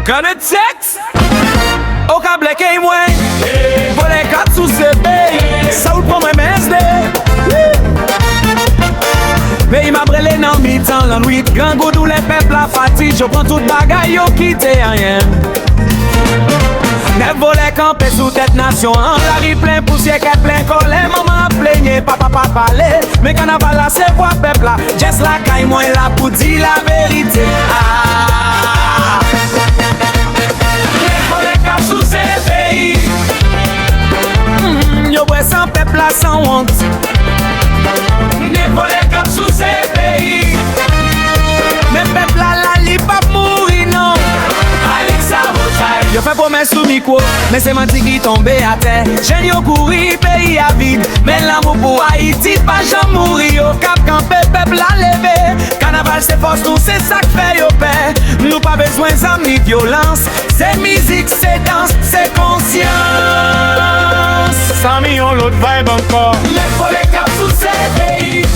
Quand le texte au câble qui moi pour les quatre sous CB ça ou pour moi MSD pays m'a brûlé dans mi-temps la nuit grand goudou les peuples la fatigue je prends toute bagaille yo quitte rien ne volé camper sous tête nation la ri plein poussière qu'est plein colère maman plaignait papa pas parler mais carnaval là c'est pour peuple là just la caille moi là pour dire la vérité sous ces pays yo bois sans peuple là sans honte ne volé cap sous ces pays mais peuple là la li pas mourir non Alexa Rochai yo fait promesse sous micro mais c'est menti qui tombe à terre jeune yo courir pays à vide mais l'amour pour Haïti pas jamais mourir yo cap camper peuple là lever carnaval c'est force nous c'est ça que fait yo paix nous pas besoin d'armes ni violence c'est musique c'est danse c'est conscience 100 millions l'autre vibe encore les volets cap sous ces pays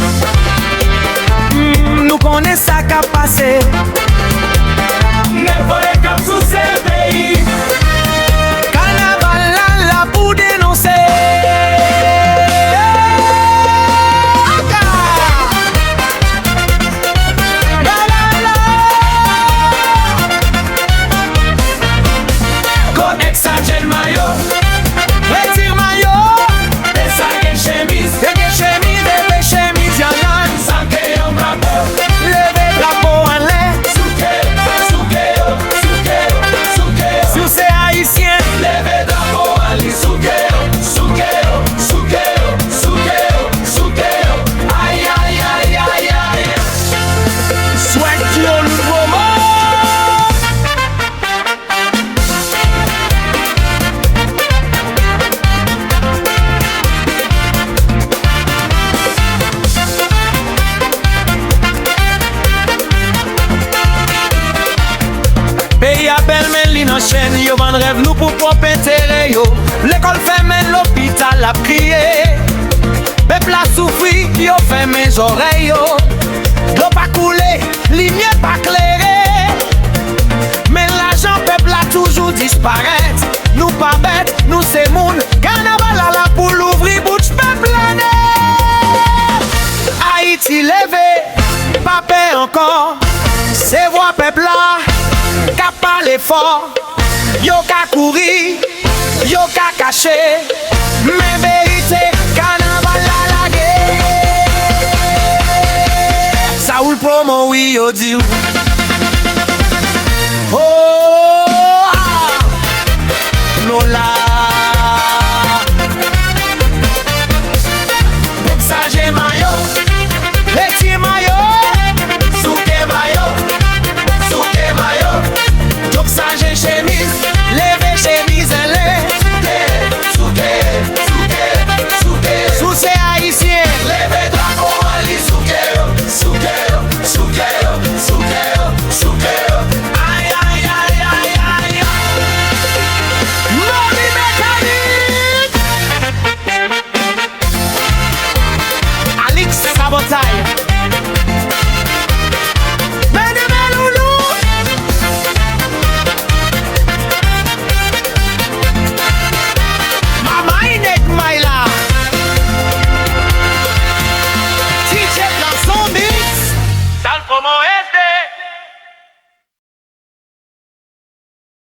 nous connaissons ça qu'a passé les volets cap sous ces pays carnaval là là pour dénoncer Exagel maillot, retire maillot, descend chemise, des chemise y'en sans que y'en drapeau, levez drapeau en l'air, souke, si c'est haïtien, levez drapeau en l'air, souke, aïe, souhaite yo le moment. Pays à belle mais li nan chaîne yo vend rêve nous pour propre intérêt yo l'école fermée l'hôpital a crié peuple a souffri yo ferme mes oreilles yo l'eau pas coulé lumière pas clairé mais l'argent peuple a toujours disparaître nous pas bête nous c'est moun carnaval à la pour l'ouvrir bouche peuple net Haïti levé pas paix encore c'est voix peuple là qu'a parlé fort, yo qu'a couru, yo qu'a caché, mais vérité, carnaval à la guerre. Ça ou le promo, oui, yo dit. Oh, ah, Lola.